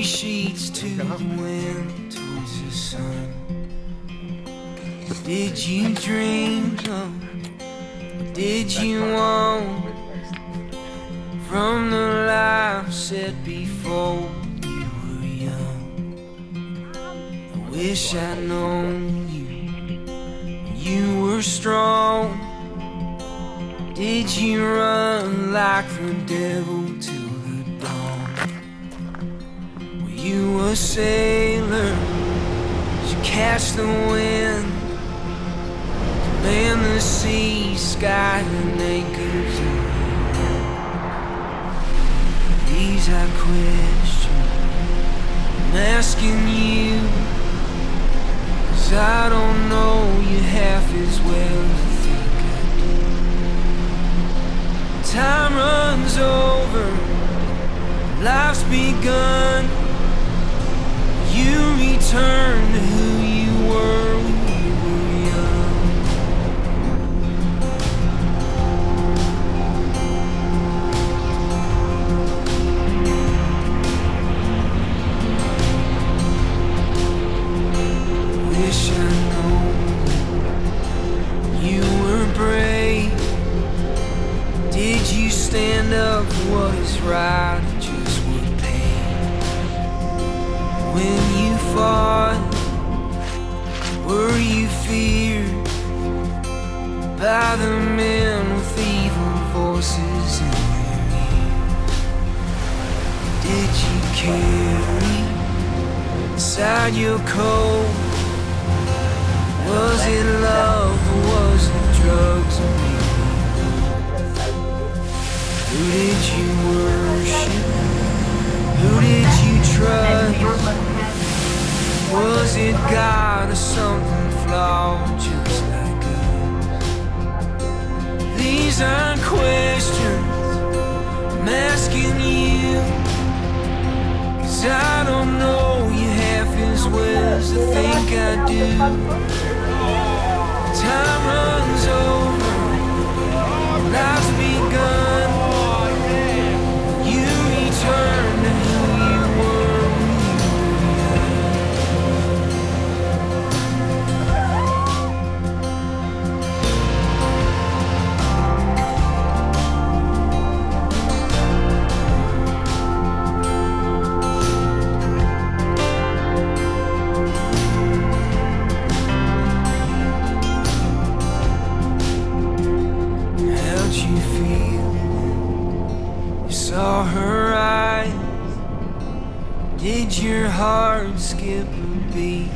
three sheets to the wind, towards the sun. Did you dream of, or did you want, from the life set before you were young? I wish I'd known you were strong. Did you run like the devil till the dawn? Were you a sailor? Did you catch the wind? Man, the sea, sky, and anchors in the wind. These are questions I'm asking you, 'cause I don't know you half as well as I think I do. Time runs over, life's begun. You return to who you were when you were young. Wish I know you were brave. Did you stand up for what is right or just what pain? When you fought, were you feared by the men with evil voices in their ears? Did you carry inside your coat? Was it love or was it drugs or maybe both? Who did you worship? Who did you trust? Was it God or something flawed just like us? These aren't questions I'm asking you, 'cause I don't know you half as well as I think I do. Time runs over, life's begun. You return to who you were when you saw her eyes. Did your heart skip a beat,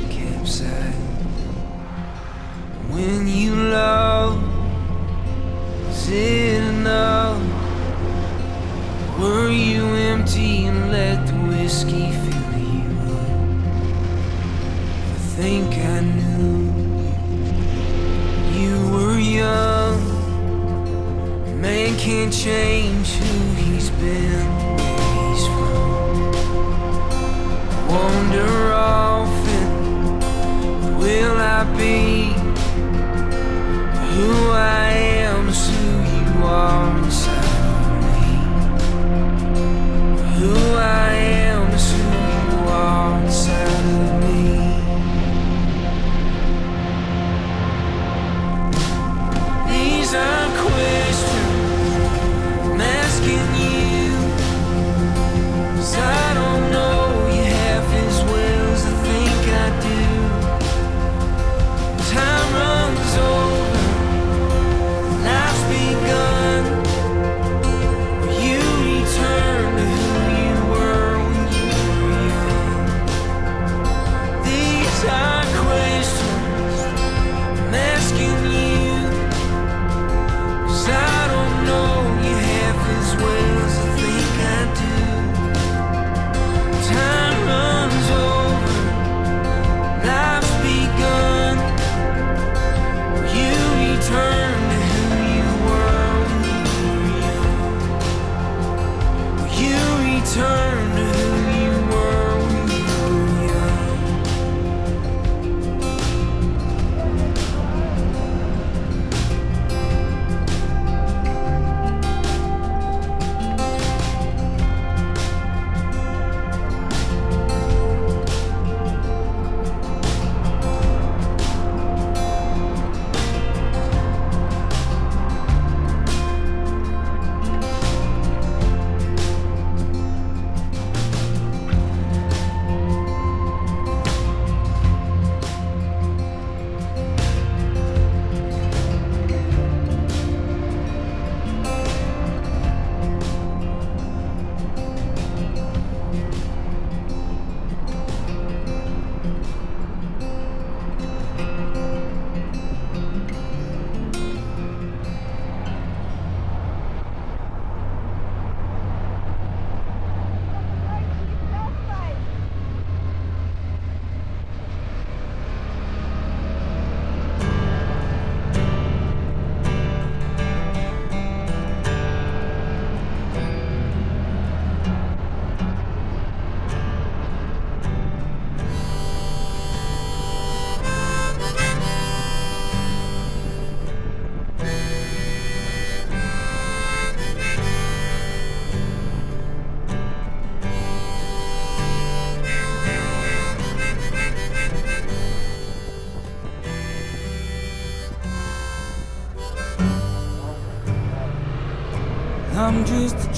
capsize? When you love, is it enough? Were you empty and let the whiskey fill you up? I think I knew you were young. Man can't change who he's been, where he's from. Wander off and will I be? Who I am is who you are inside of me. Who I am is who you are inside of me. These are questions I'm asking you, 'cause I don't know you half as well as I think I do. Time runs over, life's begun. You return to who you were when you were young. These are questions I'm asking you, 'cause I don't know you half as well as I think I do. Time runs over, life's begun. You return to who you were when you were young. You return to who you were when you were young.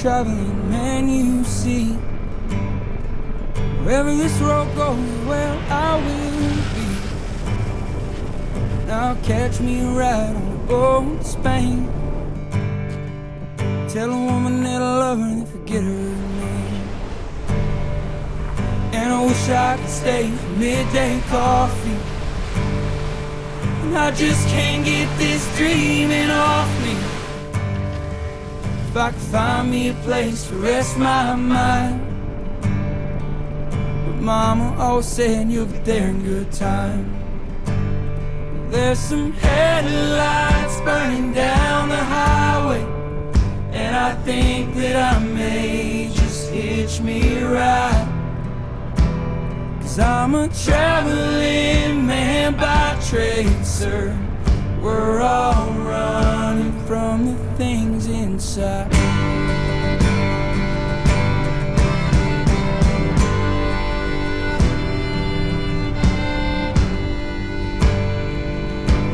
traveling man, you see. Wherever this road goes, well, I will be. Now catch me a ride on a boat to Spain. Tell a woman that I love her and then forget her name. And I wish I could stay for midday coffee. And I just can't get this dreaming off me. If I could find me a place to rest my mind. But Mama always said you'll get there in good time. There's some headlights burning down the highway, and I think that I may just hitch me a ride. 'Cause I'm a traveling man by trade, sir. We're all running from the things inside.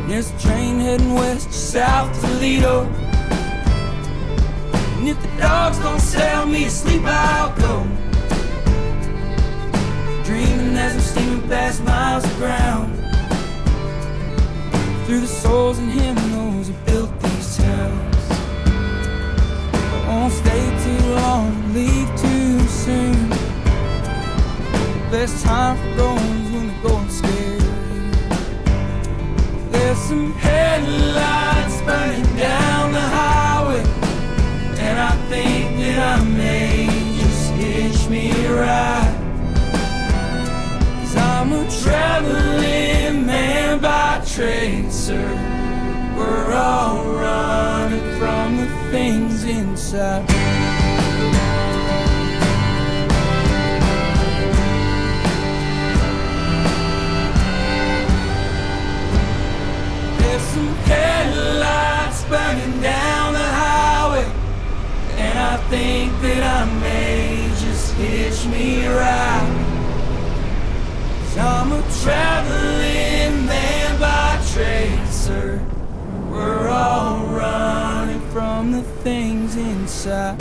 There's a train heading west to South Toledo, and if the dogs don't sell me to sleep, I'll go. Dreaming as I'm steaming past miles of ground, through the souls and hymnals that built these towns. I won't stay too long, leave too soon. Best time for going is when the going's scary. There's some headlights burning down the highway, and I think that I may just hitch me a ride. 'Cause I'm a traveling man by trade, sir. We're all running from the things inside. There's some headlights burning down the highway, and I think that I may just hitch me a ride. 'Cause I'm a traveling man by trade, sir. We're all running from the things inside.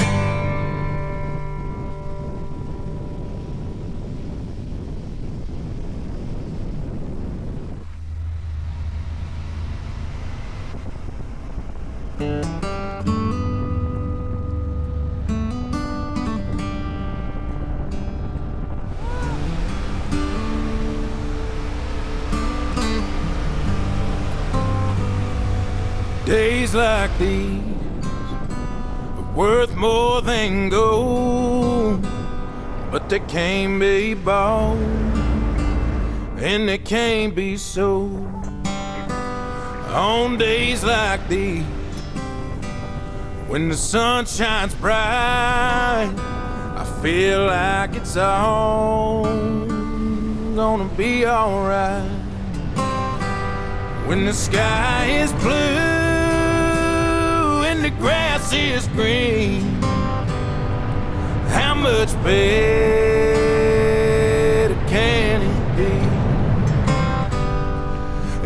Days like these are worth more than gold, but they can't be bought and they can't be sold. On days like these, when the sun shines bright, I feel like it's all gonna be alright. When the sky is blue and the grass is green, how much better can it be?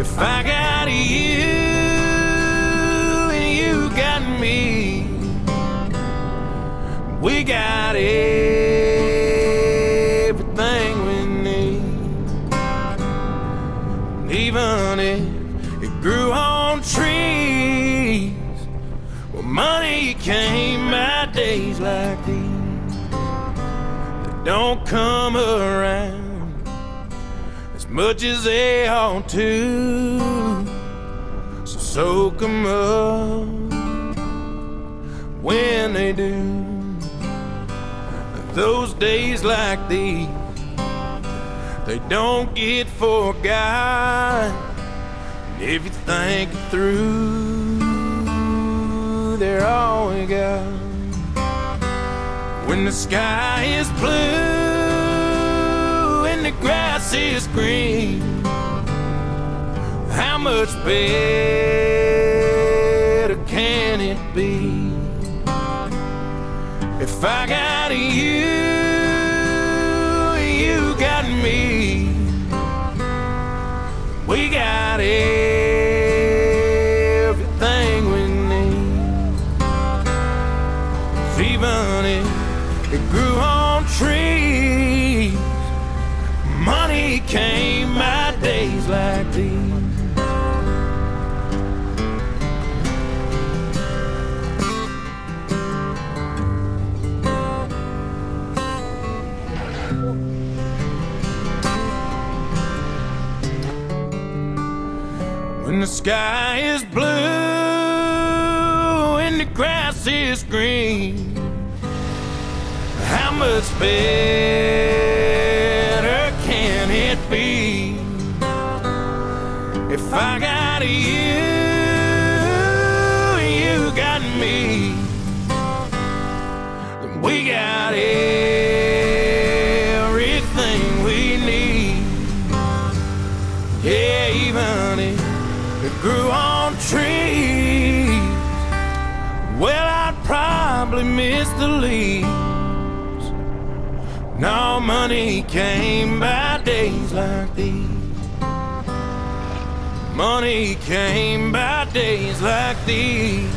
If I got you and you got me, we got everything we need. Even if it grew on trees, well, money came by days like these. They don't come around as much as they ought to, so soak 'em up when they do. Those days like these, they don't get forgot. If you think it through, they're all we got. When the sky is blue and the grass is green, how much better can it be? If I got you, you got me, we got everything we need. Even honey, it grew on trees. Money came by days like these. When the sky is blue and the grass is green, how much better can it be? If I got you, you got me, then we got everything we need. Yeah, even if it grew on trees, well, I'd probably miss the leaves. No, money came by days like these. Money came by days like these.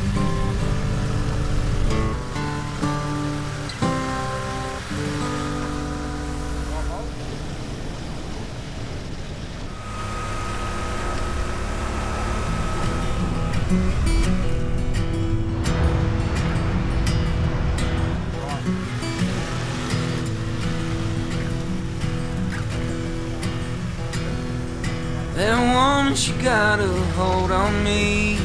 That woman, she got a hold on me.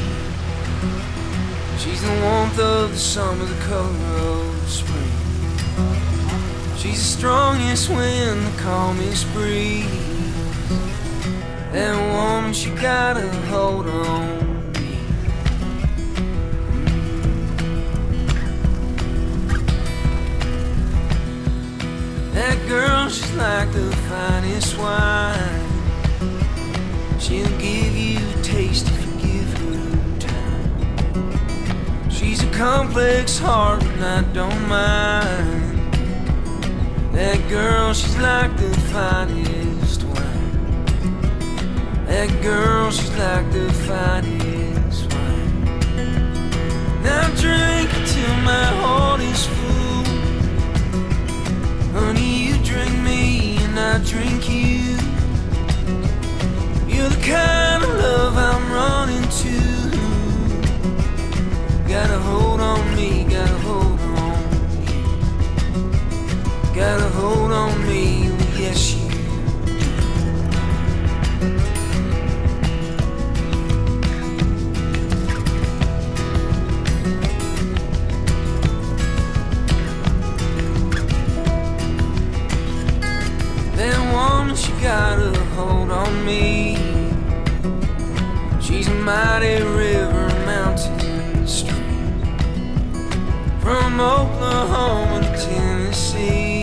She's the warmth of the summer, the color of the spring. She's the strongest wind, the calmest breeze. That woman, she got a hold on me. That girl, she's like the finest wine. She'll give you a taste if you give her time. She's a complex heart and I don't mind. That girl, she's like the finest wine. That girl, she's like the finest wine. Now drink until my heart is full. Honey, you drink me and I drink you. You're the kind of love I'm running to. Got a hold on me, got a hold on you. Got a hold on me, well, yes you do. That woman, she got a hold on me. She's a mighty river, a mountain stream. From Oklahoma to Tennessee.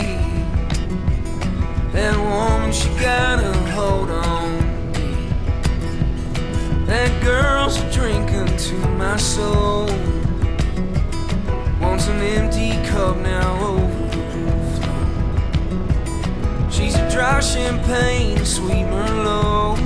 That woman, she got a hold on me. That girl's a drink unto my soul. Wants an empty cup now overflow. She's a dry champagne, a sweet Merlot.